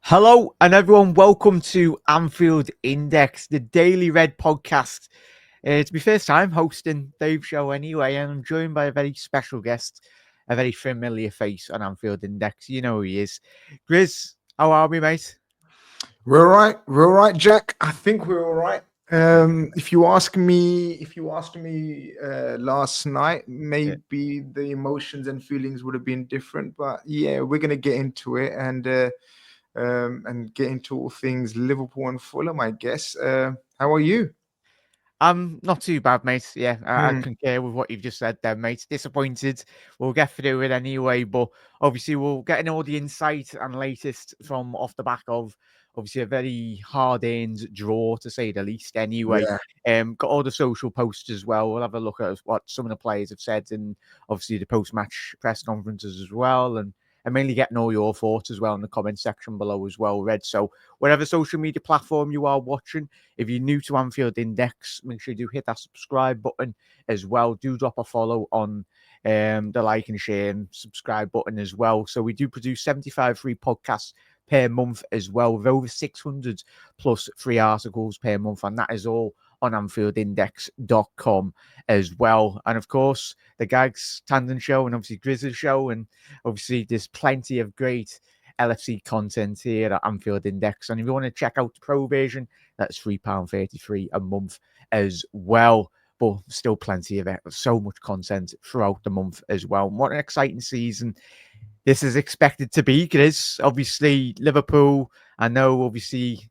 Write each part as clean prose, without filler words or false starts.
Hello and everyone, welcome to Anfield Index, the Daily Red podcast. It's my first time hosting Dave's show anyway, and I'm joined by a very special guest, a very familiar face on Anfield Index. You know who he is. Grizz, how are we, mate? We're all right, Jack. I think we're all right. If you asked me last night, Yeah. maybe the emotions and feelings would have been different. But yeah, we're gonna get into it and get into all things Liverpool and Fulham, I guess. How are you? I'm not too bad, mate. Yeah, I Hmm. concur with what you've just said there, mate. Disappointed. We'll get through it anyway, but obviously we'll get all the insight and latest from off the back of obviously a very hard-earned draw, to say the least. Anyway, Yeah. got all the social posts as well. We'll have a look at what some of the players have said, and obviously the post-match press conferences as well, and mainly getting all your thoughts as well in the comment section below as well, Red. So whatever social media platform you are watching, if you're new to Anfield Index, make sure you do hit that subscribe button as well. Do drop a follow on the like and share and subscribe button as well. So we do produce 75 free podcasts per month as well, with over 600 plus free articles per month. And that is all on AnfieldIndex.com as well. And of course, the Gags Tandem Show and obviously Grizz's Show. And obviously, there's plenty of great LFC content here at Anfield Index. And if you want to check out the pro version, that's £3.33 a month as well. But still plenty of it. So much content throughout the month as well. And what an exciting season this is expected to be, Grizz. Obviously, Liverpool, I know, obviously,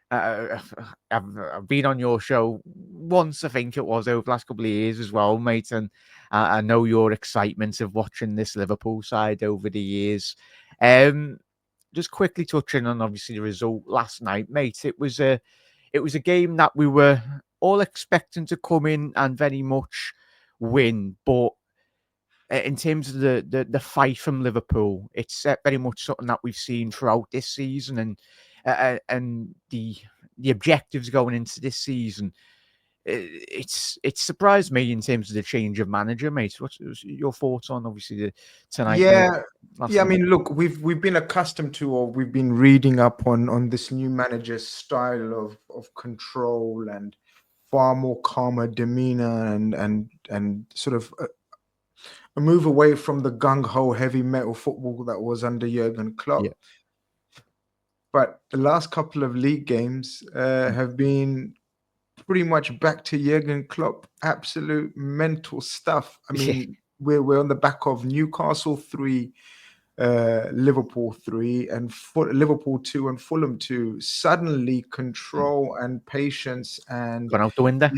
I've been on your show once, I think it was, over the last couple of years as well, mate. And I know your excitement of watching this Liverpool side over the years. Just quickly touching on, obviously, the result last night, mate. It was a game that we were all expecting to come in and very much win, but in terms of the fight from Liverpool, it's very much something that we've seen throughout this season, and the objectives going into this season. It's surprised me in terms of the change of manager, mate. What's your thoughts on obviously the tonight, mate? Yeah, yeah. I mean, look, we've been accustomed to, or we've been reading up on this new manager's style of control and far more calmer demeanor and sort of a move away from the gung ho heavy metal football that was under Jurgen Yeah. Klopp. But the last couple of league games have been pretty much back to Jurgen Klopp, absolute mental stuff. I Yeah. mean, we're on the back of Newcastle 3, Liverpool 3, and Liverpool 2 and Fulham 2. Suddenly, control and patience and Gone out the window.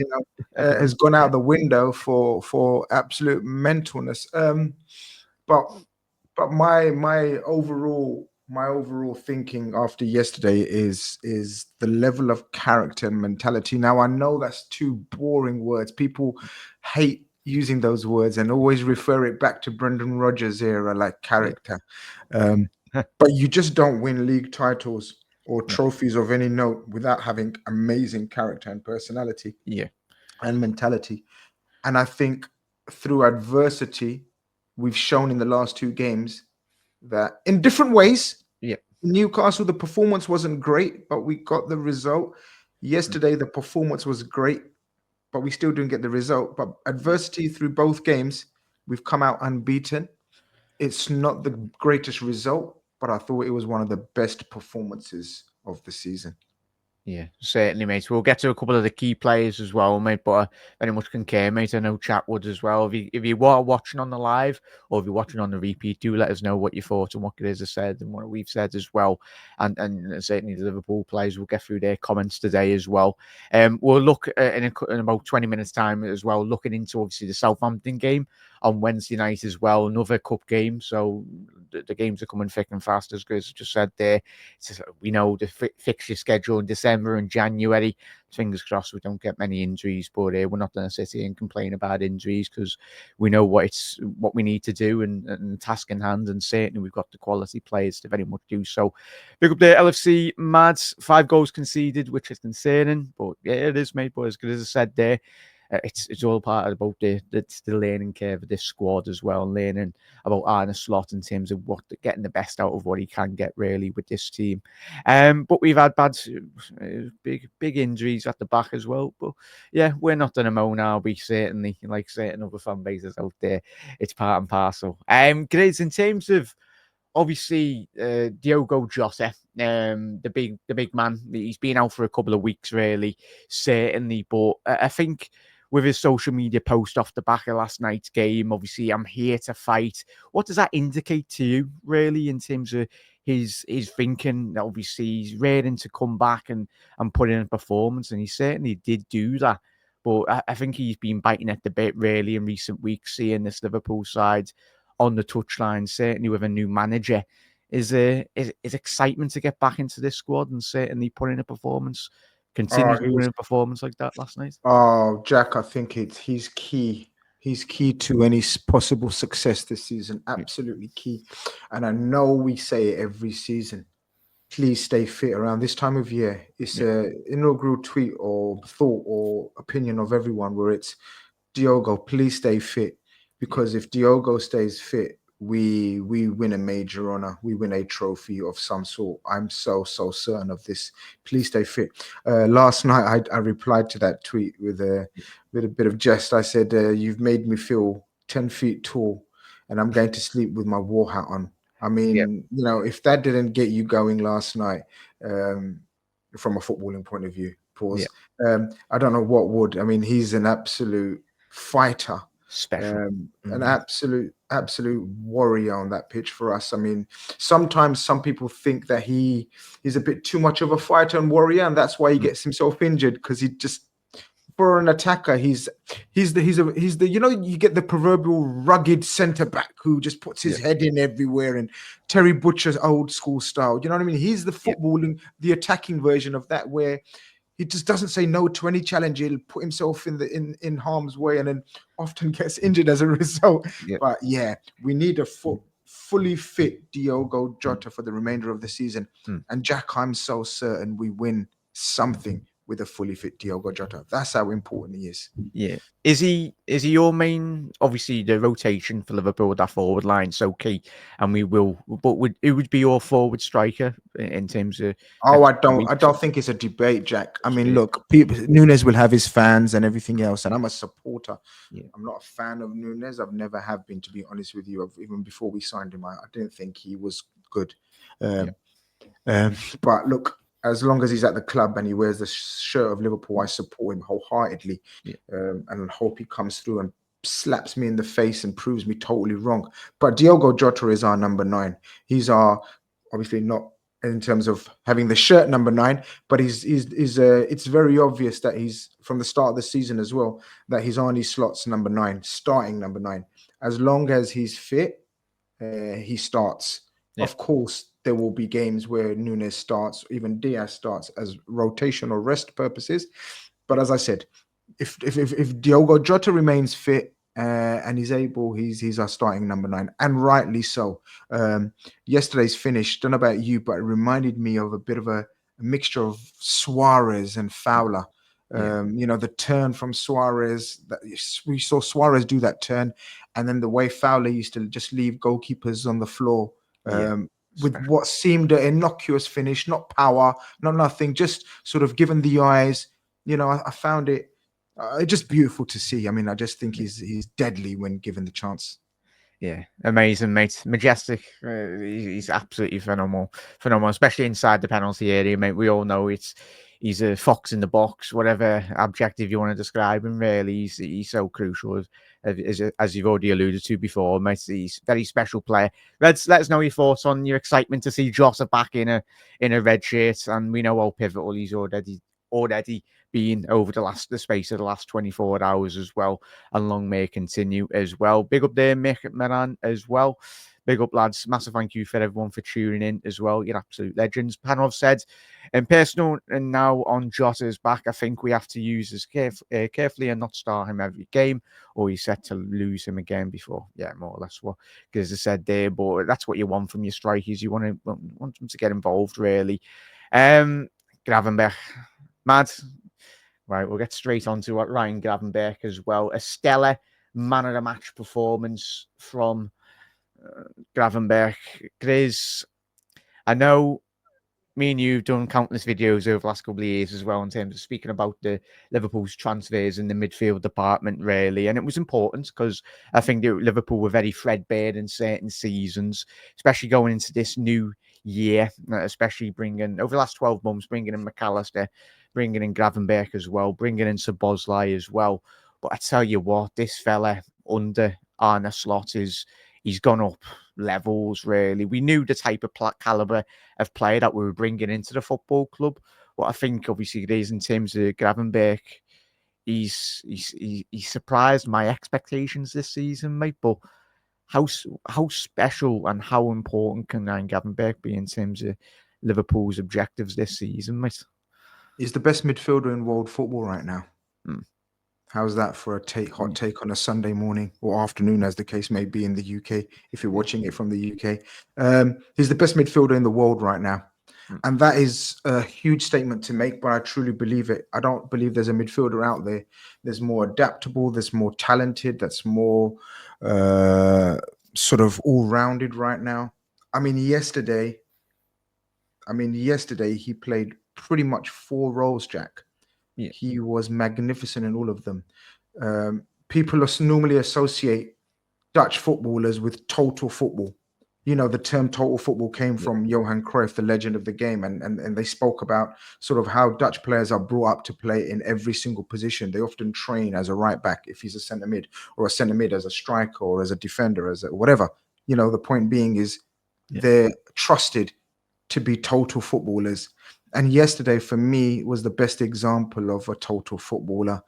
has gone out the window for absolute mentalness. But my overall thinking after yesterday is the level of character and mentality. Now I know that's two boring words. People hate using those words and always refer it back to Brendan Rodgers' era, like character. But you just don't win league titles or No. trophies of any note without having amazing character and personality Yeah. and mentality. And I think through adversity, we've shown in the last two games that in different ways, Yeah. Newcastle, the performance wasn't great, but we got the result. Yesterday, the performance was great, but we still didn't get the result. But adversity through both games, we've come out unbeaten. It's not the greatest result, but I thought it was one of the best performances of the season. Yeah, certainly, mate. We'll get to a couple of the key players as well, mate. But I very much concur, mate. I know chat would as well. If you are watching on the live or if you're watching on the repeat, do let us know what you thought and what Grizz has said and what we've said as well. And certainly the Liverpool players will get through their comments today as well. We'll look in about 20 minutes' time as well, looking into obviously the Southampton game on Wednesday night as well, another cup game. So the games are coming thick and fast, as Grizz just said there. We know the fixture schedule in December and January. Fingers crossed we don't get many injuries, but we're not going to sit here and complain about injuries because we know what we need to do and task in hand, and certainly we've got the quality players to very much do so. Big up the LFC Mads, 5 goals conceded, which is concerning, but yeah, it is, mate. But as good as I said there, it's all part about the learning curve of this squad as well, and learning about Arne Slot in terms of getting the best out of what he can get really with this team. But we've had big injuries at the back as well. But yeah, we're not going to moan, are we? Certainly, like certain other fan bases out there, it's part and parcel. Grizz, in terms of obviously Diogo Jota, the big man, he's been out for a couple of weeks really, certainly. But I think with his social media post off the back of last night's game, obviously I'm here to fight. What does that indicate to you, really, in terms of his thinking? Obviously, he's raring to come back and put in a performance, and he certainly did do that. But I think he's been biting at the bit really in recent weeks, seeing this Liverpool side on the touchline, certainly with a new manager. Is excitement to get back into this squad and certainly put in a performance, continue to put in a performance like that last night? Oh, Jack, I think he's key. He's key to any possible success this season. Absolutely key. And I know we say it every season. Please stay fit around this time of year. It's an inaugural tweet or thought or opinion of everyone where it's Diogo, please stay fit. Because if Diogo stays fit, we win a major honor. We win a trophy of some sort. I'm so certain of this. Please stay fit. Last night, I replied to that tweet with a bit of jest. I said, you've made me feel 10 feet tall and I'm going to sleep with my war hat on. I mean, if that didn't get you going last night, from a footballing point of view, I don't know what would. I mean, he's an absolute fighter, special, an absolute warrior on that pitch for us. I mean, sometimes some people think that he's a bit too much of a fighter and warrior, and that's why he gets himself injured, because he just, for an attacker, he's the you get the proverbial rugged centre back who just puts his head in everywhere, and Terry Butcher's old school style. You know what I mean? He's the footballing, the attacking version of that, where he just doesn't say no to any challenge. He'll put himself in harm's way and then often gets injured as a result. But yeah, we need a fully fit Diogo Jota for the remainder of the season. And Jack, I'm so certain we win something with a fully fit Diogo Jota. That's how important he is. Yeah. Is he your main? Obviously, the rotation for Liverpool, that forward line, so key, and we will. But who would be your forward striker in terms of? Oh, I don't think it's a debate, Jack. I mean, look, Nunes will have his fans and everything else, and I'm a supporter. I'm not a fan of Nunes. I've never have been, to be honest with you. Even before we signed him, I didn't think he was good. But look, as long as he's at the club and he wears the shirt of Liverpool, I support him wholeheartedly, and hope he comes through and slaps me in the face and proves me totally wrong. But Diogo Jota is our number 9. He's our, obviously not in terms of having the shirt number 9, but it's very obvious that he's, from the start of the season as well, that he's Arne Slot's number 9, starting number 9. As long as he's fit, he starts. Of course, there will be games where Nunes starts, even Diaz starts as rotation or rest purposes. But as I said, if Diogo Jota remains fit and he's able, he's our starting number 9, and rightly so. Yesterday's finish, don't know about you, but it reminded me of a bit of a mixture of Suarez and Fowler. The turn from Suarez, we saw Suarez do that turn, and then the way Fowler used to just leave goalkeepers on the floor. With what seemed an innocuous finish, not power, not nothing, just sort of given the eyes. I found it just beautiful to see. I mean, I just think he's deadly when given the chance. Yeah, amazing, mate. Majestic. He's absolutely phenomenal, especially inside the penalty area, mate. We all know he's a fox in the box, whatever adjective you want to describe him. Really, he's so crucial, as you've already alluded to before, mate. He's a very special player. Let us know your thoughts on your excitement to see Jota back in a red shirt, and we know how pivotal he's already been over the space of the last 24 hours as well, and long may it continue as well. Big up there, Mick Moran as well. Big up, lads. Massive thank you for everyone for tuning in as well. You're absolute legends. Panov said, in personal, and now on Jota's back, I think we have to use this carefully and not start him every game, or he's set to lose him again before. Yeah, more or less what Grizz said there, but that's what you want from your strikers. You want them to get involved, really. Gravenberch, mad. Right, we'll get straight on to what Ryan Gravenberch as well. A stellar man of the match performance from Gravenberch. Grizz, I know me and you've done countless videos over the last couple of years as well in terms of speaking about the Liverpool's transfers in the midfield department, really. And it was important because I think that Liverpool were very threadbare in certain seasons, especially going into this new year, especially bringing, over the last 12 months, bringing in McAllister, bringing in Gravenberch as well, bringing in Szoboszlai as well. But I tell you what, this fella under Arne Slot he's gone up levels, really. We knew the type of calibre of player that we were bringing into the football club. What I think, obviously, it is in terms of Gravenberch, he's surprised my expectations this season, mate. But how special and how important can Ryan Gravenberch be in terms of Liverpool's objectives this season, mate? He's the best midfielder in world football right now. How's that for a hot take on a Sunday morning or afternoon, as the case may be in the UK, if you're watching it from the UK? He's the best midfielder in the world right now. And that is a huge statement to make, but I truly believe it. I don't believe there's a midfielder out there that's more adaptable, that's more talented, that's more sort of all-rounded right now. I mean, yesterday he played pretty much 4 roles, Jack. Yeah. He was magnificent in all of them. People normally associate Dutch footballers with total football. You know, the term total football came from Johan Cruyff, the legend of the game. And they spoke about sort of how Dutch players are brought up to play in every single position. They often train as a right back if he's a centre mid, or a centre mid as a striker, or as a defender, as a whatever. You know, the point being is they're trusted to be total footballers. And yesterday, for me, was the best example of a total footballer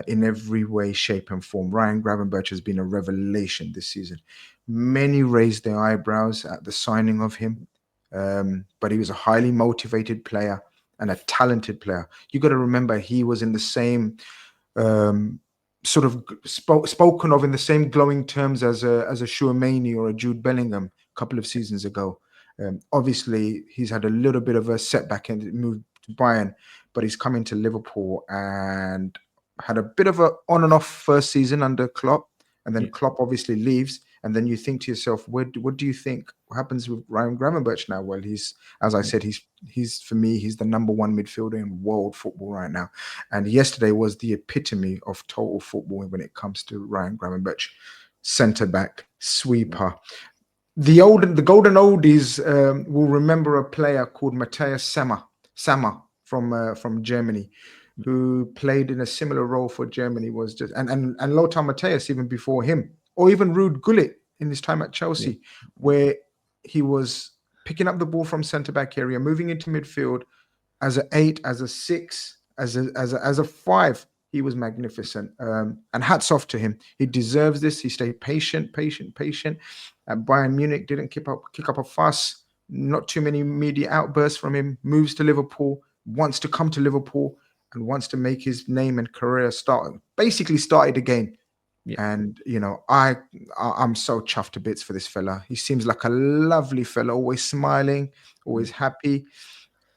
in every way, shape, and form. Ryan Gravenberch has been a revelation this season. Many raised their eyebrows at the signing of him, but he was a highly motivated player and a talented player. You got to remember, he was in the same sort of spoken of in the same glowing terms as a Tchouameni or a Jude Bellingham a couple of seasons ago. Obviously, he's had a little bit of a setback and moved to Bayern, but he's coming to Liverpool and had a bit of a on and off first season under Klopp, and then Klopp obviously leaves, and then you think to yourself, what do you think happens with Ryan Gravenberch now? Well, he's, as I said, he's for me, he's the number 1 midfielder in world football right now, and yesterday was the epitome of total football when it comes to Ryan Gravenberch, centre back, sweeper. The golden oldies will remember a player called Matthias Sammer from Germany, who played in a similar role for Germany. Was just and Lothar Matthäus even before him, or even Ruud Gullit in his time at Chelsea, where he was picking up the ball from centre back area, moving into midfield as an 8, as a 6, as a 5. He was magnificent, and hats off to him. He deserves this. He stayed patient. At Bayern Munich, didn't kick up a fuss. Not too many media outbursts from him. Moves to Liverpool, wants to come to Liverpool, and wants to make his name and career basically started again. And you know, I'm so chuffed to bits for this fella. He seems like a lovely fella, always smiling, always happy,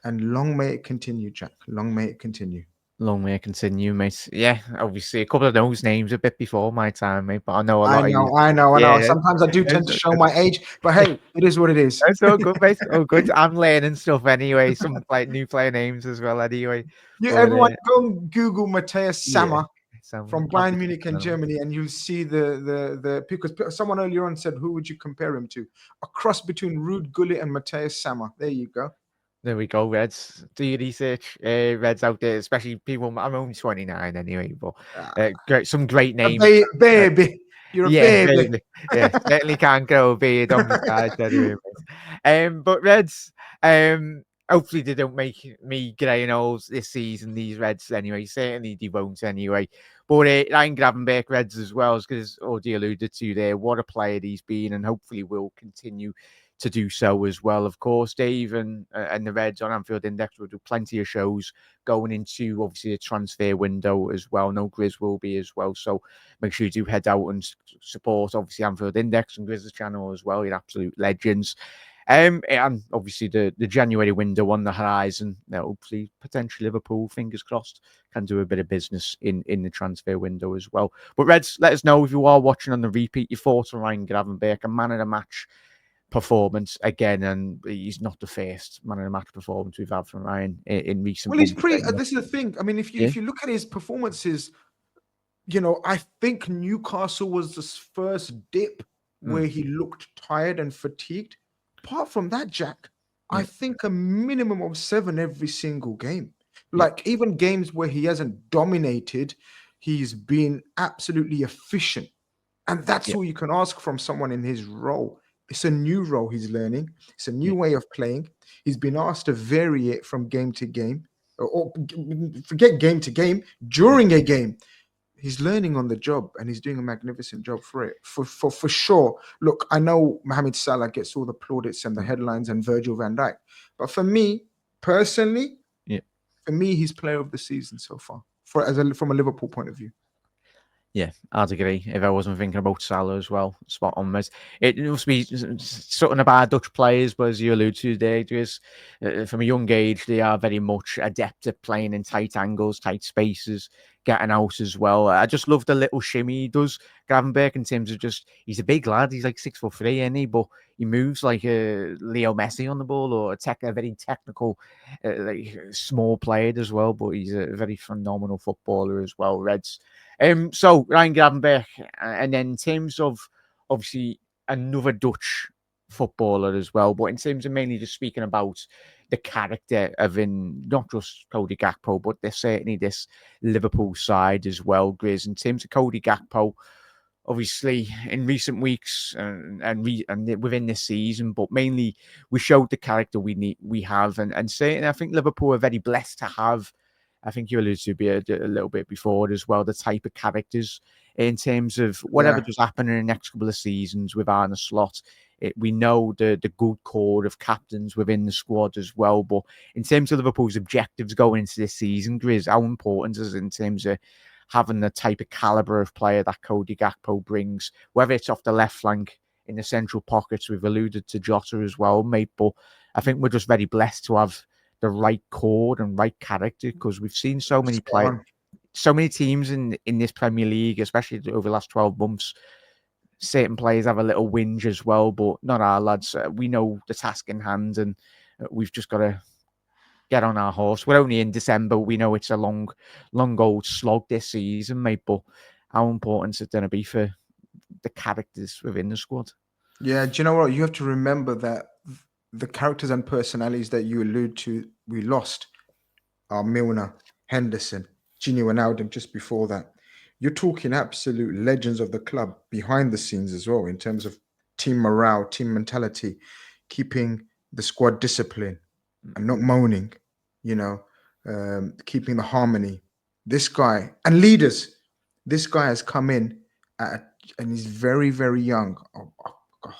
and long may it continue, Jack. Long may it continue. Long may it continue, mate. Yeah, obviously a couple of those names a bit before my time, mate. But I know a lot. I know. Sometimes I do tend to show my age, but hey, it is what it is. It's all good, mate. Oh, good. I'm learning stuff anyway. Some new player names as well, anyway. Everyone go and Google Matthias Sammer from Bayern Munich in Germany, and you'll see the because someone earlier on said, who would you compare him to? A cross between Ruud Gullit and Matthias Sammer. There you go. There we go, Reds. Do your research, Reds out there, especially people. I'm only 29 anyway, but some great names. Baby, you're a baby. Yeah, certainly can't grow a beard on the side anyway. But Reds, hopefully they don't make me grey and old this season. These Reds anyway, certainly they won't anyway. But Ryan Gravenberch, Reds as well, as already alluded to there. What a player he's been, and hopefully will continue to do so as well. Of course, Dave and the Reds on Anfield Index will do plenty of shows going into obviously a transfer window as well. No Grizz will be as well, so make sure you do head out and support obviously Anfield Index and Grizz's channel as well. You're absolute legends. And obviously the January window on the horizon. Hopefully, potentially Liverpool, fingers crossed, can do a bit of business in the transfer window as well. But Reds, let us know if you are watching on the repeat your thoughts on Ryan Gravenberch, a man of the match performance again, and he's not the first man of the match performance we've had from Ryan in recent Well, he's months. pretty. This is the thing. I mean, if you look at his performances, I think Newcastle was the first dip where he looked tired and fatigued. Apart from that, Jack, I think a minimum of 7 every single game. Like even games where he hasn't dominated, he's been absolutely efficient. And that's all you can ask from someone in his role. It's a new role he's learning. It's a new way of playing. He's been asked to vary it from game to game, or forget game to game, during a game. He's learning on the job, and he's doing a magnificent job for it. For sure. Look, I know Mohamed Salah gets all the plaudits and the headlines, and Virgil van Dijk, but for me personally, he's player of the season so far. From a Liverpool point of view. Yeah, I'd agree. If I wasn't thinking about Salah as well, spot on, mate. It must be something about Dutch players, but as you allude to there, just from a young age, they are very much adept at playing in tight angles, tight spaces, getting out as well. I just love the little shimmy he does, Gravenberch, in terms of he's a big lad. He's like 6'3", isn't he? But he moves like a Leo Messi on the ball, or a very technical, small player as well. But he's a very phenomenal footballer as well, Reds. So Ryan Gravenberch, and then in terms of obviously another Dutch footballer as well, but in terms of mainly just speaking about the character of not just Cody Gakpo, but there's certainly this Liverpool side as well, Grizz. In terms of Cody Gakpo, obviously in recent weeks and within this season, but mainly we showed the character we have, and certainly I think Liverpool are very blessed to have. I think you alluded to a little bit before as well, the type of characters in terms of whatever does happen in the next couple of seasons with Arne Slot. We know the good core of captains within the squad as well. But in terms of Liverpool's objectives going into this season, Grizz, how important is it in terms of having the type of calibre of player that Cody Gakpo brings, whether it's off the left flank in the central pockets? We've alluded to Jota as well, mate, but I think we're just very blessed to have the right chord and right character, because we've seen so many teams in this Premier League, especially over the last 12 months. Certain players have a little whinge as well, but not our lads. We know the task in hand, and we've just got to get on our horse. We're only in December. We know it's a long old slog this season, mate, but how important is it going to be for the characters within the squad? Yeah, do you know what? You have to remember that the characters and personalities that you allude to, we lost are Milner, Henderson, Gini Wijnaldum just before that. You're talking absolute legends of the club behind the scenes as well, in terms of team morale, team mentality, keeping the squad discipline and not moaning, keeping the harmony. This guy and leaders, this guy has come in and he's very, very young.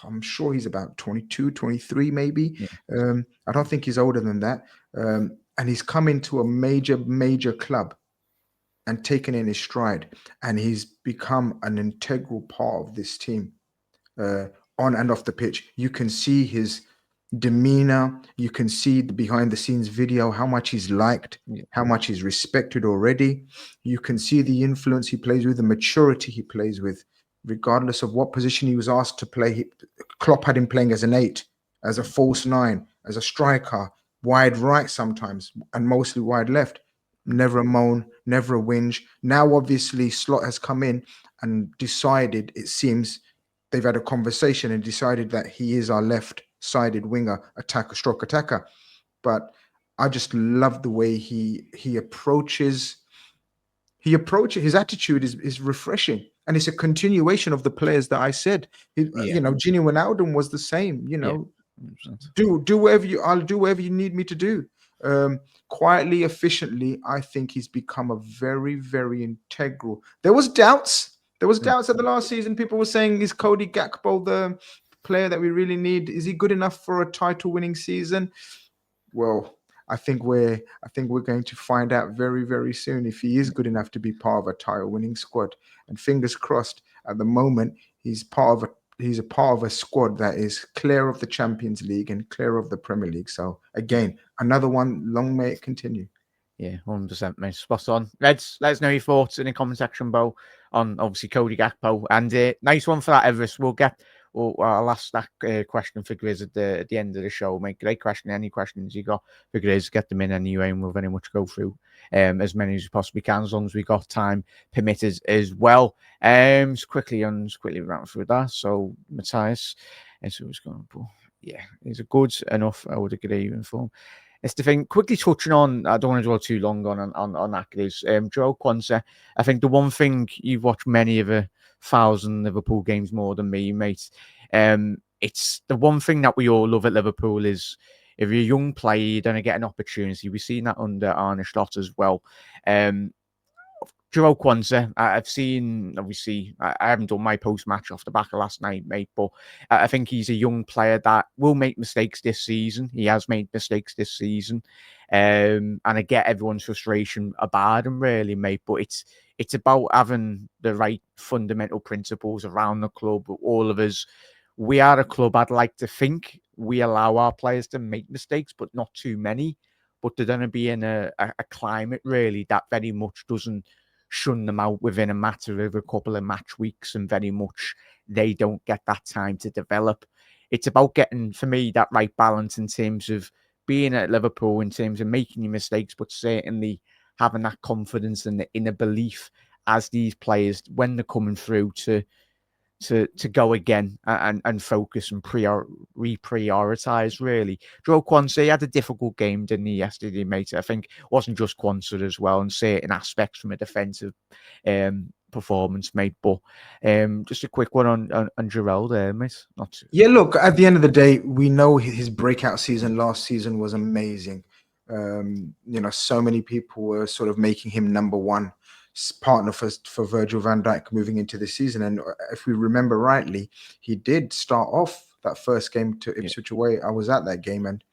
I'm sure he's about 22, 23 maybe. Yeah. I don't think he's older than that. And he's come into a major club and taken in his stride. And he's become an integral part of this team on and off the pitch. You can see his demeanor. You can see the behind the scenes video, how much he's liked, how much he's respected already. You can see the influence he plays with, the maturity he plays with. Regardless of what position he was asked to play, Klopp had him playing as an 8, as a false 9, as a striker, wide right sometimes, and mostly wide left. Never a moan, never a whinge. Now, obviously, Slot has come in and decided, it seems, they've had a conversation and decided that he is our left-sided winger, attacker. But I just love the way he approaches. His attitude is refreshing, and it's a continuation of the players that I said. Gini Wijnaldum was the same. Do whatever I'll do whatever you need me to do. Quietly, efficiently, I think he's become a very, very integral. There was doubts at the last season. People were saying, is Cody Gakpo the player that we really need? Is he good enough for a title-winning season? Well, I think we're going to find out very, very soon if he is good enough to be part of a title-winning squad. And fingers crossed, at the moment, he's part of a he's a part of a squad that is clear of the Champions League and clear of the Premier League. So again, another one. Long may it continue. Yeah, 100%, mate. Spot on. Let us know your thoughts in the comment section below on obviously Cody Gakpo. And nice one for that, Everest. I'll ask that question for Grizz at the end of the show, mate. Great question. Any questions you got for Grizz, get them in anyway, and we'll very much go through as many as we possibly can, as long as we got time permitted as well. Just quickly run through that. So Matthias, so it's going to, yeah, he's a good enough, I would agree, even for. It's the thing. Quickly touching on, I don't want to dwell too long on that. Is Jarell Quansah. I think the one thing you've watched many of 1,000 Liverpool games more than me, mate. It's the one thing that we all love at Liverpool is if you're a young player, you're going to get an opportunity. We've seen that under Arne Slot as well. Jarell Quansah, I've seen, obviously, I haven't done my post-match off the back of last night, mate, but I think he's a young player that will make mistakes this season. He has made mistakes this season. And I get everyone's frustration about him, really, mate, but it's about having the right fundamental principles around the club. All of us, we are a club, I'd like to think, we allow our players to make mistakes, but not too many. But they're going to be in a climate, really, that very much doesn't shun them out within a matter of a couple of match weeks, and very much they don't get that time to develop. It's about getting, for me, that right balance in terms of being at Liverpool, in terms of making your mistakes, but certainly having that confidence and the inner belief as these players, when they're coming through, to go again and focus and reprioritize, really. Jarell Quansah, he had a difficult game, didn't he, yesterday, mate? I think it wasn't just Quansah as well, and certain aspects from a defensive performance, mate. But just a quick one on Jarell there, mate. Yeah, look, at the end of the day, we know his breakout season last season was amazing. So many people were sort of making him number one partner for Virgil van Dijk moving into the season. And if we remember rightly, he did start off that first game to Ipswich away. I was at that game, and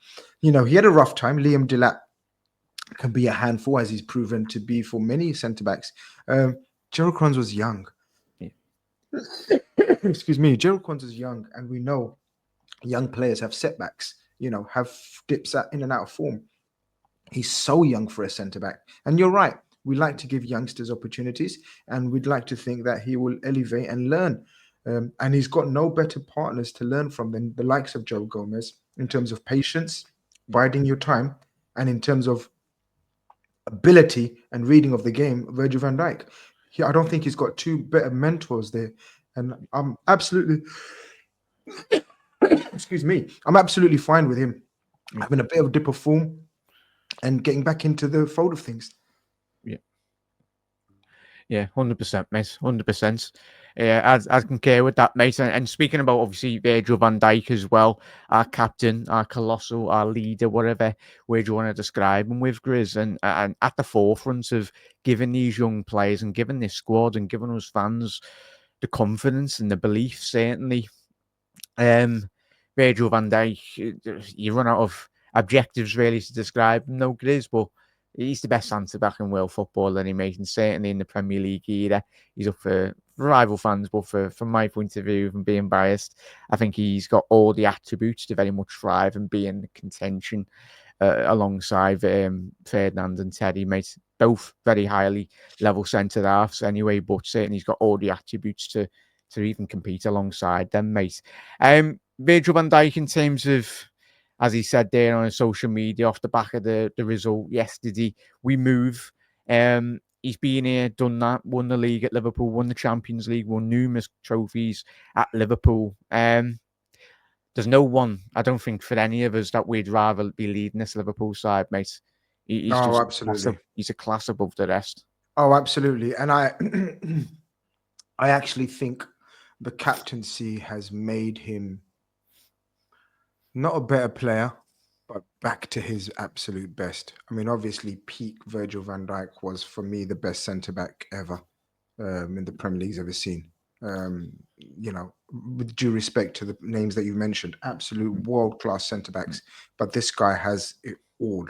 he had a rough time. Liam Delap can be a handful, as he's proven to be for many centre-backs. Jarell Quansah was young. Excuse me. Jarell Quansah is young, and we know young players have setbacks, have dips in and out of form. He's so young for a centre-back. And you're right. We like to give youngsters opportunities, and we'd like to think that he will elevate and learn. And he's got no better partners to learn from than the likes of Joe Gomez in terms of patience, biding your time, and in terms of ability and reading of the game, Virgil van Dijk. I don't think he's got two better mentors there. And I'm absolutely, excuse me, I'm absolutely fine with him having a bit of a dip of form and getting back into the fold of things. Yeah, 100%, mate. 100%. Yeah, I concur with that, mate. And speaking about, obviously, Virgil van Dijk as well, our captain, our colossal, our leader, whatever way you want to describe him with, Grizz, and at the forefront of giving these young players and giving this squad and giving us fans the confidence and the belief, certainly. Virgil van Dijk, you run out of adjectives really to describe him, no, Grizz, but he's the best centre-back in world football, and and certainly in the Premier League era. He's up for rival fans, but from my point of view, and being biased, I think he's got all the attributes to very much thrive and be in contention alongside Ferdinand and Teddy, mate. Both very highly level centre-halves anyway, but certainly he's got all the attributes to even compete alongside them, mate. Virgil van Dijk, in terms of, as he said there on social media off the back of the result yesterday, we move. He's been here, done that, won the league at Liverpool, won the Champions League, won numerous trophies at Liverpool. There's no one, I don't think, for any of us that we'd rather be leading this Liverpool side, mate. He's just absolutely. He's a class above the rest. Oh, absolutely. And I actually think the captaincy has made him not a better player, but back to his absolute best. I mean, obviously, peak Virgil van Dijk was, for me, the best centre-back ever in the Premier League's ever seen. With due respect to the names that you mentioned, absolute world-class centre-backs. But this guy has it all.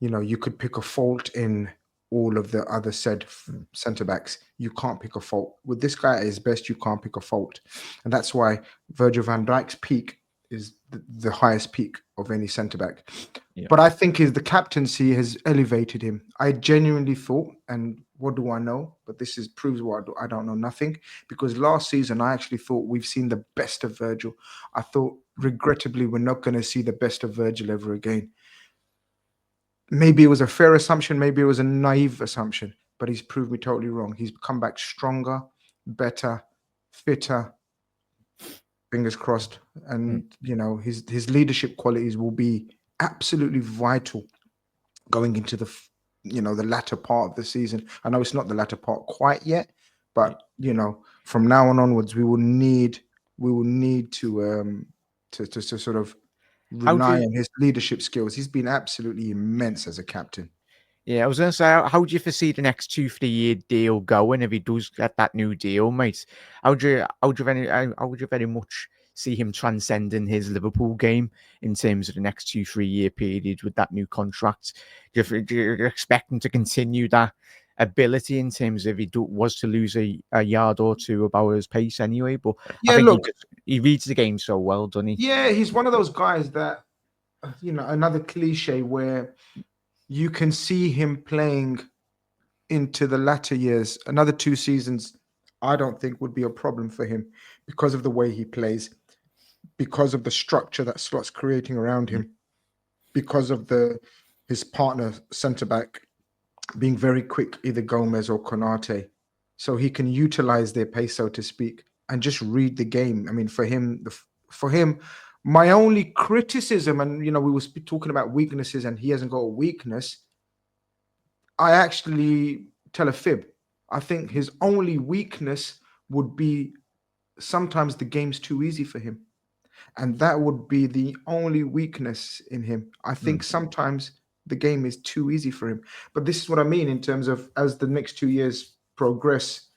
You could pick a fault in all of the other said centre backs. You can't pick a fault. With this guy at his best, you can't pick a fault. And that's why Virgil van Dijk's peak is the highest peak of any centre back. Yeah. But I think the captaincy has elevated him. I genuinely thought, and what do I know? But this proves what I don't know nothing. Because last season, I actually thought we've seen the best of Virgil. I thought, regrettably, we're not going to see the best of Virgil ever again. Maybe it was a fair assumption. Maybe it was a naive assumption. But he's proved me totally wrong. He's come back stronger, better, fitter. Fingers crossed. And, his leadership qualities will be absolutely vital going into the latter part of the season. I know it's not the latter part quite yet, but from now on onwards, we will need to sort of rely on his leadership skills. He's been absolutely immense as a captain. Yeah, I was going to say, how do you foresee the next 2-3 year deal going if he does get that new deal, mate? How would you very much see him transcending his Liverpool game in terms of the next 2-3 year period with that new contract? Do you expect him to continue that ability in terms of if he was to lose a yard or two about his pace anyway? But yeah, I think he reads the game so well, doesn't he? Yeah, he's one of those guys that, another cliche where you can see him playing into the latter years. Another 2 seasons, I don't think would be a problem for him because of the way he plays, because of the structure that Slot's creating around him, because of his partner centre-back being very quick, either Gomez or Konate. So he can utilize their pace, so to speak, and just read the game. I mean, for him, my only criticism, and we were talking about weaknesses, and he hasn't got a weakness. I actually tell a fib. I think his only weakness would be sometimes the game's too easy for him, and that would be the only weakness in him. I think sometimes the game is too easy for him. But this is what I mean in terms of as the next 2 years progress.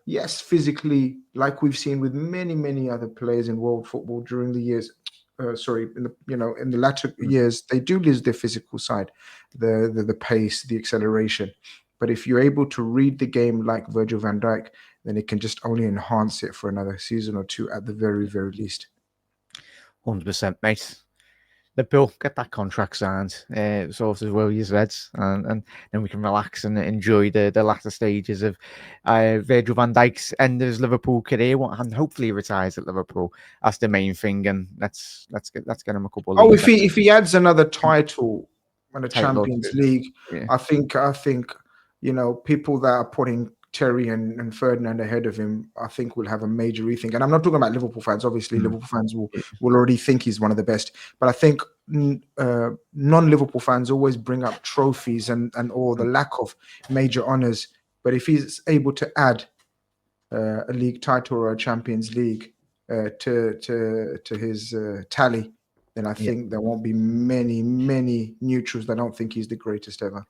Yes, physically, like we've seen with many, many other players in world football during the years. In the latter years, they do lose their physical side, the pace, the acceleration. But if you're able to read the game like Virgil van Dijk, then it can just only enhance it for another season or two at the very, very least. 100%, mate. Liverpool get that contract signed, sort of well you said, and then we can relax and enjoy the latter stages of Virgil van Dijk's end of his Liverpool career, and hopefully he retires at Liverpool. That's the main thing, and let's get him a couple. Oh, if he adds another title in the Champions League, yeah. I think people that are putting Terry and Ferdinand ahead of him, I think will have a major rethink. And I'm not talking about Liverpool fans. Obviously, Liverpool fans will already think he's one of the best. But I think non-Liverpool fans always bring up trophies and or the lack of major honours. But if he's able to add a league title or a Champions League to his tally, then I think there won't be many neutrals that don't think he's the greatest ever.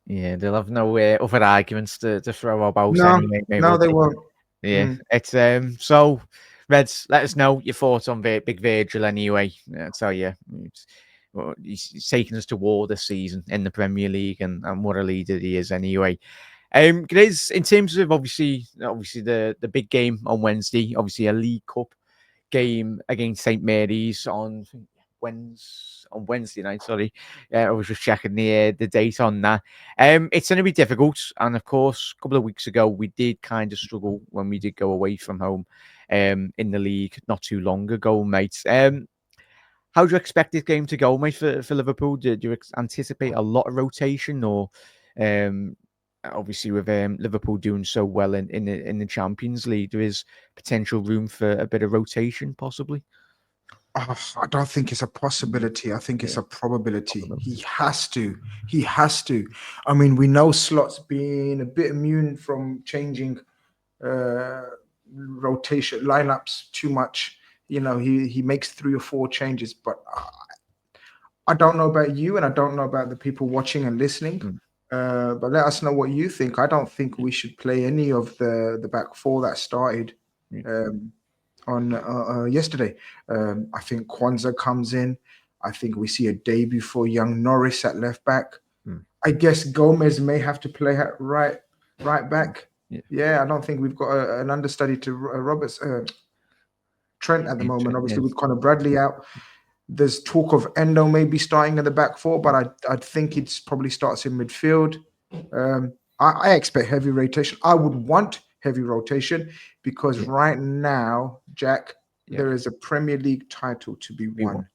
Yeah, they'll have no other arguments to throw about anyway. No, they won't. Yeah, it's so Reds, let us know your thoughts on Big Virgil anyway. I'll tell you, he's taking us to war this season in the Premier League, and what a leader he is anyway. Grizz, in terms of obviously the big game on Wednesday, obviously a League Cup game against St Mary's on Wednesday night. Sorry, I was just checking the date on that. It's going to be difficult, and of course, a couple of weeks ago we did kind of struggle when we did go away from home, in the league not too long ago, mate. How do you expect this game to go, mate, for Liverpool? Do you anticipate a lot of rotation, or obviously with Liverpool doing so well in the Champions League, there is potential room for a bit of rotation, possibly? I don't think it's a possibility. I think it's a probability. He has to. I mean, we know Slot's been a bit immune from changing rotation lineups too much. He makes 3 or 4 changes, but I don't know about you, and I don't know about the people watching and listening. But let us know what you think. I don't think we should play any of the back 4 that started on yesterday. I think Quansah comes in. I think we see a debut for young Norris at left back. I guess Gomez may have to play at right back. Yeah, I don't think we've got an understudy to Trent at the moment. Obviously, with Conor Bradley out, there's talk of Endo maybe starting in the back four, but I think it probably starts in midfield. I expect heavy rotation. I would want heavy rotation because right now, Jack, there is a Premier League title to be won.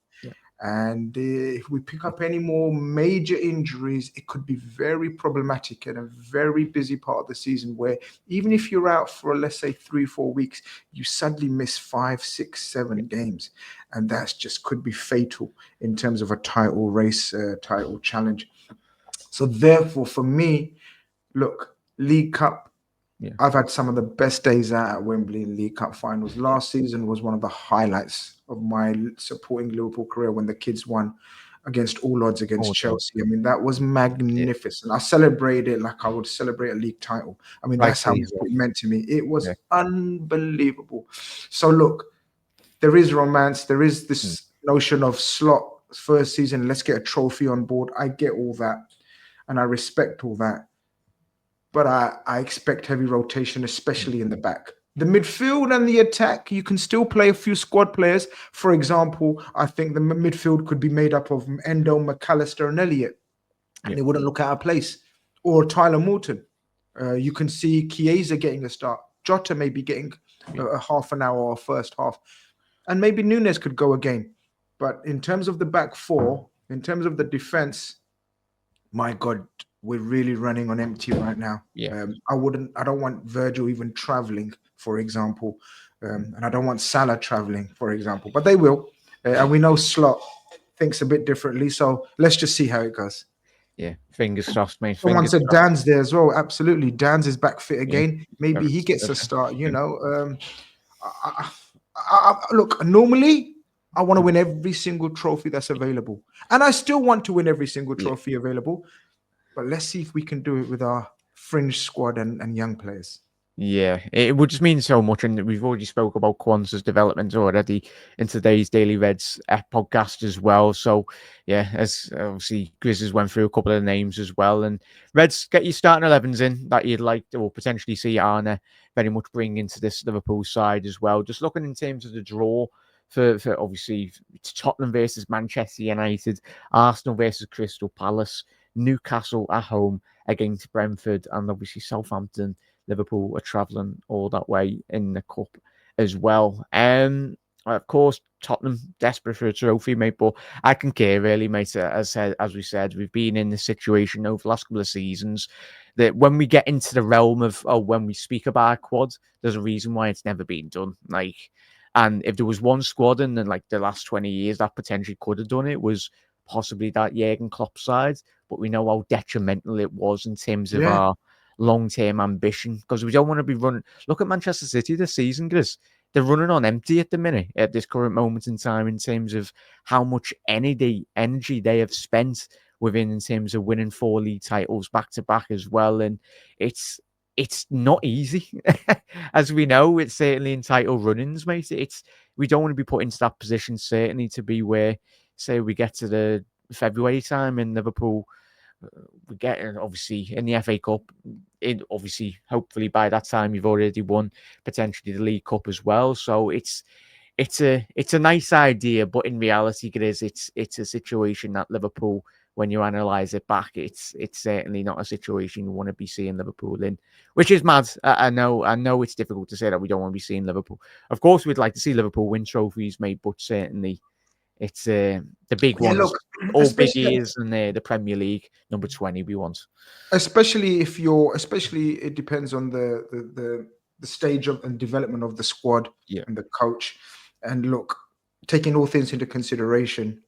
And if we pick up any more major injuries, it could be very problematic and a very busy part of the season where even if you're out for, let's say, 3-4 weeks, you suddenly miss 5, 6, 7 games. And that's just could be fatal in terms of a title race, title challenge. So therefore, for me, look, League Cup, I've had some of the best days out at Wembley in League Cup finals. Last season was one of the highlights of my supporting Liverpool career when the kids won against all odds against Chelsea. I mean, that was magnificent. I celebrated it like I would celebrate a league title. I mean, that's how much it meant to me. It was unbelievable. So look, there is romance. There is this notion of Slot first season. Let's get a trophy on board. I get all that. And I respect all that. But I expect heavy rotation, especially in the back. The midfield and the attack, you can still play a few squad players. For example, I think the midfield could be made up of Endo, McAllister, and Elliott. And it wouldn't look out of place. Or Tyler Morton. You can see Chiesa getting a start. Jota maybe getting a half an hour or first half. And maybe Nunes could go again. But in terms of the back four, in terms of the defense, my God, we're really running on empty right now. I don't want Virgil even traveling, for example. And I don't want Salah traveling, for example. But they will. And we know Slot thinks a bit differently. So let's just see how it goes. Yeah, fingers crossed, mate. Someone said Dan's there as well. Absolutely. Dan's is back fit again. Maybe he gets a start, you know. Look, normally I want to win every single trophy that's available. And I still want to win every single trophy available. But let's see if we can do it with our fringe squad and young players. Yeah, it would just mean so much. And we've already spoke about Quansah's development already in today's Daily Reds podcast as well. So, yeah, as obviously Grizz has went through a couple of names as well. And Reds, get your starting 11s in that you'd like to or potentially see Arne very much bring into this Liverpool side as well. Just looking in terms of the draw for obviously Tottenham versus Manchester United, Arsenal versus Crystal Palace, Newcastle at home against Brentford, and obviously Southampton. Liverpool are travelling all that way in the cup as well. Of course, Tottenham desperate for a trophy, mate, but I can care really, mate. As we said, we've been in this situation over the last couple of seasons that when we get into the realm of when we speak about quad, there's a reason why it's never been done. And if there was one squad in the last 20 years that potentially could have done it, was possibly that Jurgen Klopp side. But we know how detrimental it was in terms of our long-term ambition, because we don't want to be running. Look at Manchester City this season, Grizz. They're running on empty at the minute, at this current moment in time, in terms of how much energy they have spent in terms of winning 4 league titles back to back as well. And it's not easy, as we know. It's certainly in title runnings, mate. We don't want to be put into that position, certainly, to be where, say, we get to the February time in Liverpool. We get obviously in the FA Cup. Obviously, hopefully by that time you've already won potentially the League Cup as well. So it's a nice idea, but in reality, it's a situation that Liverpool, when you analyse it back, it's certainly not a situation you want to be seeing Liverpool in, which is mad. I know it's difficult to say that we don't want to be seeing Liverpool. Of course, we'd like to see Liverpool win trophies, mate, but certainly. It's the big ones, look, all big ears, and the Premier League number 20 we want. Especially it depends on the stage of and development of the squad and the coach. And look, taking all things into consideration,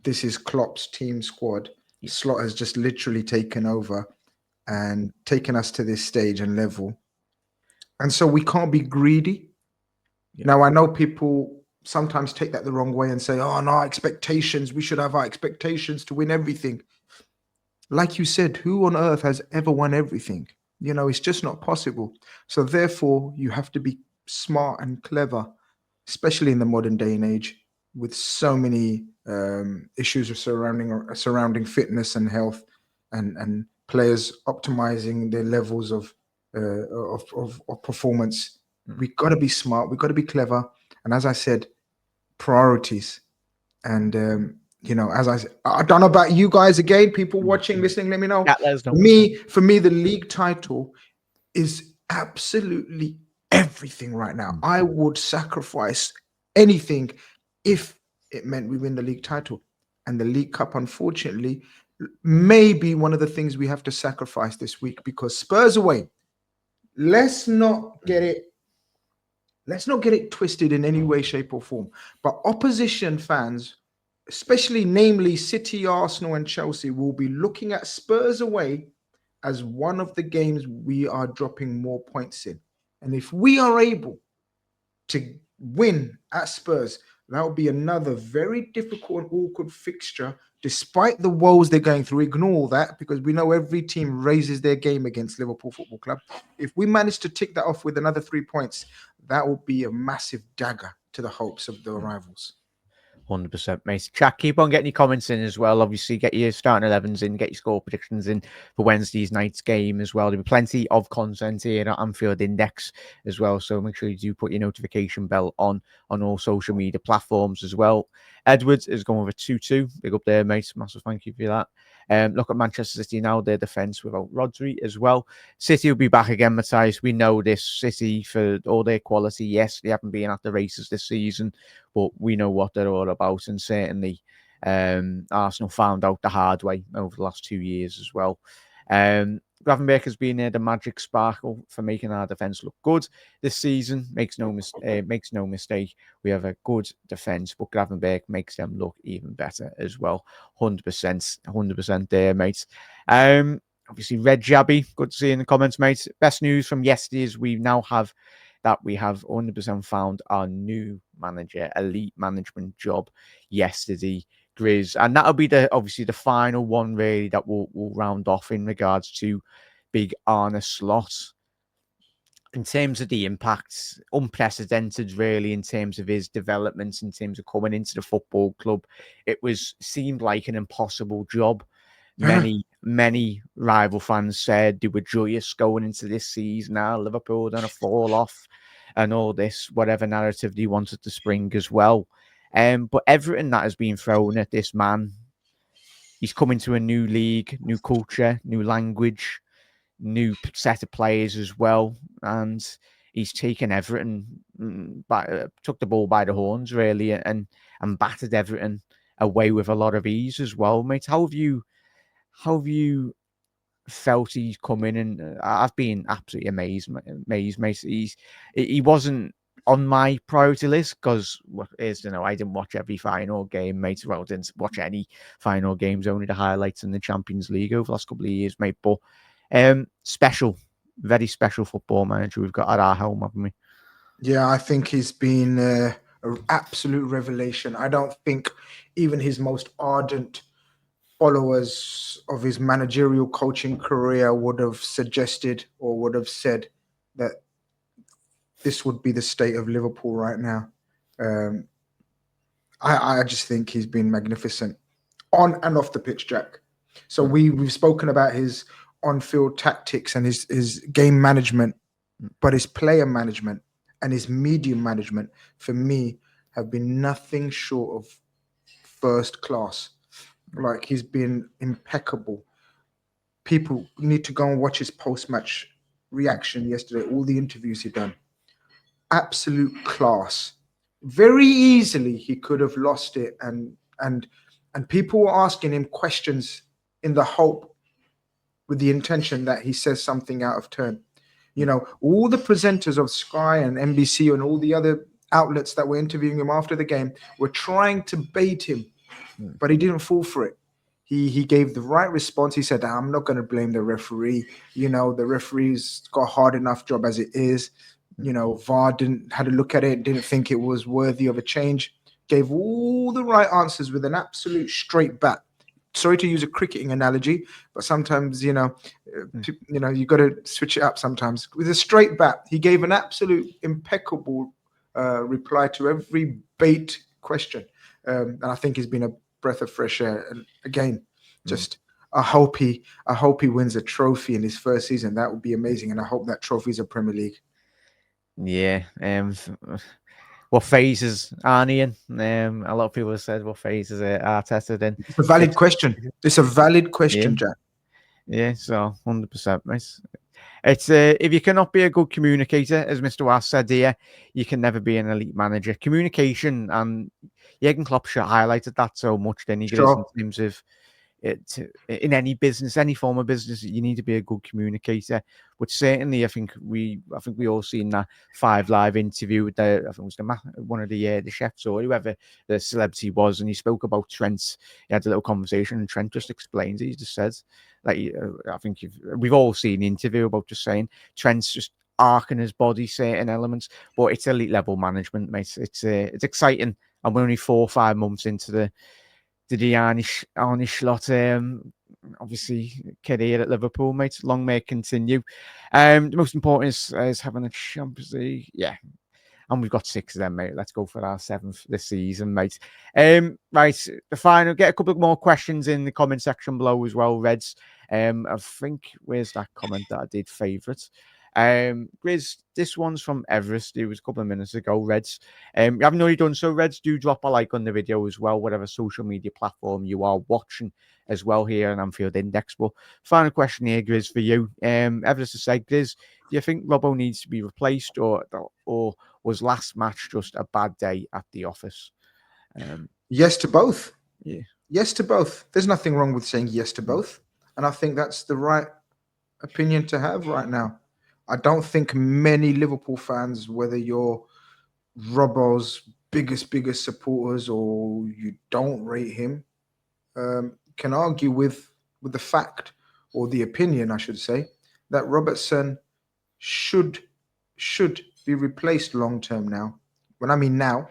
this is Klopp's team squad. Slot has just literally taken over and taken us to this stage and level. And so we can't be greedy. Now, I know people sometimes take that the wrong way and say, oh, no, expectations. We should have our expectations to win everything. Like you said, who on earth has ever won everything? You know, it's just not possible. So therefore, you have to be smart and clever, especially in the modern day and age, with so many issues surrounding fitness and health. and players optimizing their levels of performance. We've got to be smart. We've got to be clever. And as I said, priorities. And as I don't know about you guys again, people watching, listening, let me know. Yeah, let us know. For me, the league title is absolutely everything right now. I would sacrifice anything if it meant we win the league title. And the League Cup, unfortunately, may be one of the things we have to sacrifice this week, because Spurs away. Let's not get it twisted in any way, shape, or form. But opposition fans, especially namely City, Arsenal, and Chelsea, will be looking at Spurs away as one of the games we are dropping more points in. And if we are able to win at Spurs, that will be another very difficult and awkward fixture, despite the woes they're going through. Ignore all that, because we know every team raises their game against Liverpool Football Club. If we manage to tick that off with another 3 points, that will be a massive dagger to the hopes of the rivals. 100%, mate. Chat, keep on getting your comments in as well. Obviously, get your starting 11s in, get your score predictions in for Wednesday's night's game as well. There'll be plenty of content here at Anfield Index as well. So make sure you do put your notification bell on all social media platforms as well. Edwards is going with a 2-2. Big up there, mate. Massive thank you for that. Look at Manchester City now, their defence without Rodri as well. City will be back again, Matthias. We know this. City, for all their quality, yes, they haven't been at the races this season, but we know what they're all about. And certainly Arsenal found out the hard way over the last 2 years as well. Gravenberch has been the magic sparkle for making our defence look good this season. Makes no mistake. We have a good defence, but Gravenberch makes them look even better as well. 100% there, mate. Obviously, Red Jabby, good to see you in the comments, mate. Best news from yesterday is we have 100% found our new manager, elite management job yesterday, Grizz, and that'll be obviously the final one really that we'll round off in regards to big Arne Slot. In terms of the impacts, unprecedented really in terms of his development, in terms of coming into the football club. It seemed like an impossible job. Many rival fans said they were joyous going into this season. Now Liverpool going to fall off and all this, whatever narrative they wanted to spring as well. But everything that has been thrown at this man, he's coming to a new league, new culture, new language, new set of players as well. And he's taken everything, took the ball by the horns really, and battered everything away with a lot of ease as well, mate. How have you felt he's come in? And I've been absolutely amazed, mate. He wasn't on my priority list because I didn't watch every final game, mate. Well, didn't watch any final games, only the highlights in the Champions League over the last couple of years, mate. But special, very special football manager we've got at our helm, haven't we? Yeah, I think he's been an absolute revelation. I don't think even his most ardent followers of his managerial coaching career would have suggested or would have said that this would be the state of Liverpool right now. I just think he's been magnificent on and off the pitch, Jack. So we've spoken about his on-field tactics and his game management, but his player management and his medium management, for me, have been nothing short of first class. Like, he's been impeccable. People need to go and watch his post-match reaction yesterday, all the interviews he done. Absolute class. Very easily he could have lost it, and people were asking him questions in the hope, with the intention that he says something out of turn. All the presenters of Sky and NBC and all the other outlets that were interviewing him after the game were trying to bait him, but he didn't fall for it. He gave the right response. He said, I'm not going to blame the referee. The referee's got a hard enough job as it is. VAR had a look at it, didn't think it was worthy of a change. Gave all the right answers with an absolute straight bat. Sorry to use a cricketing analogy, but sometimes, you got to switch it up sometimes. With a straight bat, he gave an absolute impeccable reply to every bait question. And I think he's been a breath of fresh air. And again, just I hope he wins a trophy in his first season. That would be amazing, and I hope that trophy is a Premier League. Yeah. What phase is Arne in? A lot of people have said what phase is Arteta in. It's a valid question. It's a valid question, Jack. Yeah, so 100%, mate. It's if you cannot be a good communicator, as Mr. Wass said here, you can never be an elite manager. Communication, and Jurgen Klopp highlighted that so much, then he goes in terms of it in any business, any form of business, you need to be a good communicator. But certainly, I think we all seen that 5 Live interview with I think it was one of the chefs or whoever the celebrity was, and he spoke about Trent. He had a little conversation, and Trent just explains it. He just says, like, I think we've all seen the interview about just saying Trent's just arcing his body certain elements, but it's elite level management, mate. It's exciting, and we're only 4 or 5 months into the Arne Slot, obviously, career at Liverpool, mate. Long may it continue. The most important is having a Champions League. Yeah. And we've got 6 of them, mate. Let's go for our 7th this season, mate. Right, the final. Get a couple of more questions in the comment section below as well, Reds. I think, where's that comment that I did favourite? Grizz, this one's from Everest. It was a couple of minutes ago, Reds. You haven't already done so, Reds. Do drop a like on the video as well, whatever social media platform you are watching as well here on Anfield Index. But final question here, Grizz, for you. Everest has said, Grizz, do you think Robbo needs to be replaced, or was last match just a bad day at the office? Yes to both. Yeah. Yes to both. There's nothing wrong with saying yes to both. And I think that's the right opinion to have right now. I don't think many Liverpool fans, whether you're Robbo's biggest supporters or you don't rate him, can argue with the fact, or the opinion, I should say, that Robertson should be replaced long term now. When I mean now,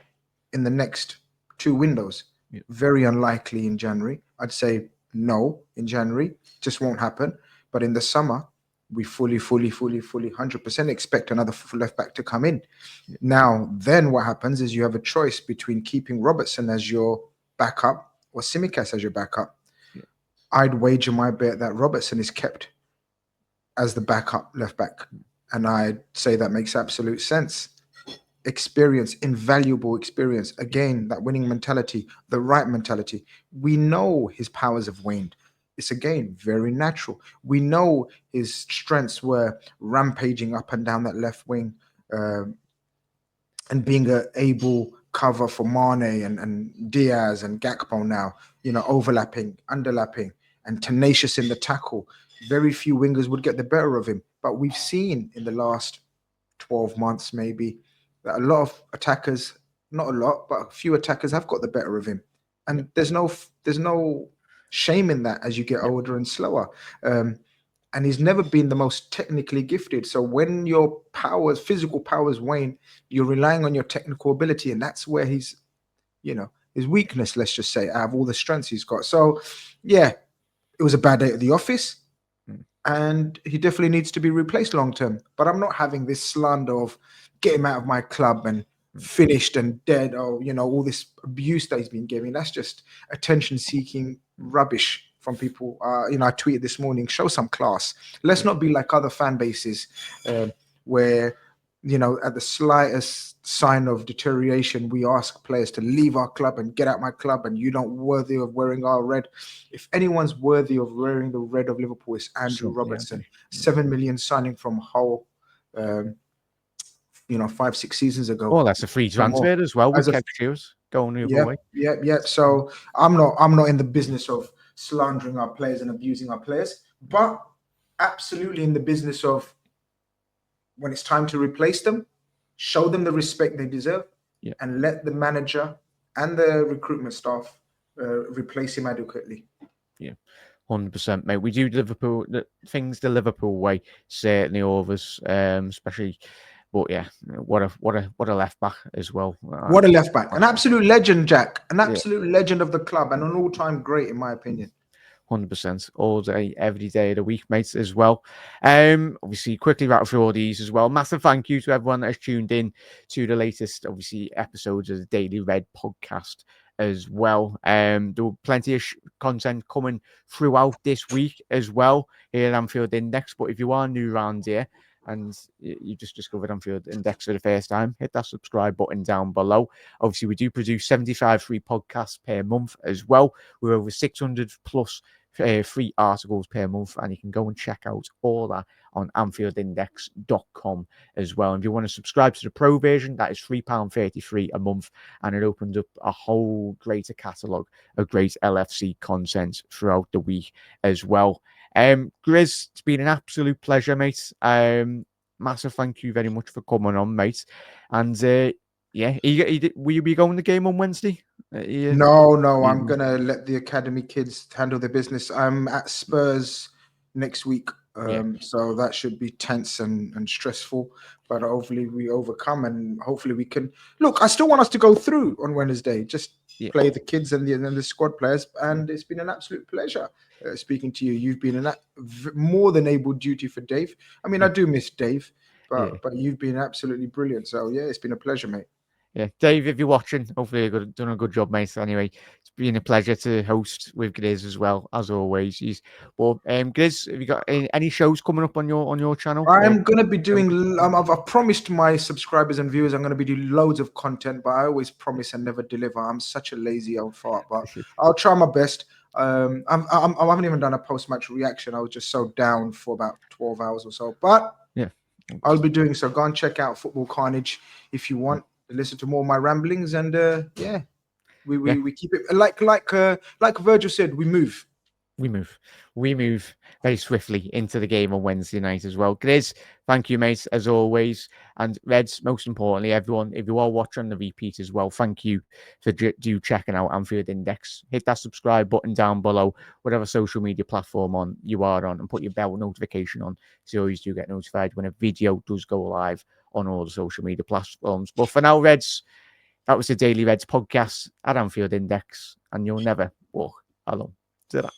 in the next 2 windows. Yep. Very unlikely in January. I'd say no in January. Just won't happen. But in the summer, we fully 100% expect another left back to come in. Yep. Now, then what happens is you have a choice between keeping Robertson as your backup or Tsimikas as your backup. Yep. I'd wager my bet that Robertson is kept as the backup left back. And I'd say that makes absolute sense. Experience, invaluable experience. Again, that winning mentality, the right mentality. We know his powers have waned. It's, again, very natural. We know his strengths were rampaging up and down that left wing, and being an able cover for Mane and Diaz and Gakpo now, overlapping, underlapping, and tenacious in the tackle. Very few wingers would get the better of him. But we've seen in the last 12 months maybe that a lot of attackers, not a lot, but a few attackers have got the better of him. And there's no shame in that as you get older and slower. And he's never been the most technically gifted. So when your physical powers wane, you're relying on your technical ability. And that's where his weakness, let's just say, out of all the strengths he's got. So, yeah, it was a bad day at the office. And he definitely needs to be replaced long term. But I'm not having this slander of get him out of my club and finished and dead, or all this abuse that he's been giving. That's just attention-seeking rubbish from people. I tweeted this morning, show some class. Let's not be like other fan bases where, at the slightest sign of deterioration, we ask players to leave our club and get out my club, and you're not worthy of wearing our red. If anyone's worthy of wearing the red of Liverpool, it's Andrew Robertson. 7 million signing from Hull, 5-6 seasons ago. Oh, that's a free transfer as well with Kev Shoes going the other way. Yeah. So I'm not in the business of slandering our players and abusing our players, but absolutely in the business of, when it's time to replace them, show them the respect they deserve, and let the manager and the recruitment staff replace him adequately. Yeah, 100%, mate. We do things the Liverpool way, certainly overs, especially. But yeah, what a left back as well. What a left back, an absolute legend, Jack, an absolute legend of the club, and an all-time great in my opinion. 100%, all day, every day of the week, mates, as well. Obviously, quickly rattle through all these as well. Massive thank you to everyone that has tuned in to the latest, obviously, episodes of the Daily Red podcast as well. There were plenty of content coming throughout this week as well here at Anfield Index. But if you are new around here and you just discovered Anfield Index for the first time, hit that subscribe button down below. Obviously, we do produce 75 free podcasts per month as well. We're over 600 plus free articles per month, and you can go and check out all that on AnfieldIndex.com as well. And if you want to subscribe to the pro version, that is £3.33 a month, and it opens up a whole greater catalogue of great LFC content throughout the week as well. Grizz, it's been an absolute pleasure, mate. Massive thank you very much for coming on, mate. And yeah, will you be going to the game on Wednesday? No, I'm gonna let the academy kids handle their business. I'm at Spurs next week, so that should be tense and stressful. But hopefully we overcome, and hopefully we can. Look, I still want us to go through on Wednesday. Just play the kids and the squad players, and it's been an absolute pleasure speaking to you. You've been more than able duty for Dave. I mean, I do miss Dave, but you've been absolutely brilliant. So yeah, it's been a pleasure, mate. Yeah, Dave, if you're watching, hopefully you've done a good job, mate. Anyway, it's been a pleasure to host with Grizz as well, as always. Well, Grizz, have you got any shows coming up on your channel? I'm going to be doing, I've promised my subscribers and viewers I'm going to be doing loads of content, but I always promise and never deliver. I'm such a lazy old fart, but I'll try my best. I haven't even done a post-match reaction. I was just so down for about 12 hours or so, but yeah, I'll be doing so. Go and check out Football Carnage if you want. Listen to more of my ramblings, and we keep it like Virgil said, we move very swiftly into the game on Wednesday night as well. Grizz, thank you, mate, as always. And Reds, most importantly, everyone, if you are watching the repeat as well, thank you for checking out Anfield Index. Hit that subscribe button down below, whatever social media platform you are on, and put your bell notification on so you always do get notified when a video does go live on all the social media platforms. But for now, Reds, that was the Daily Reds podcast at Anfield Index, and you'll never walk alone. Ta-ra.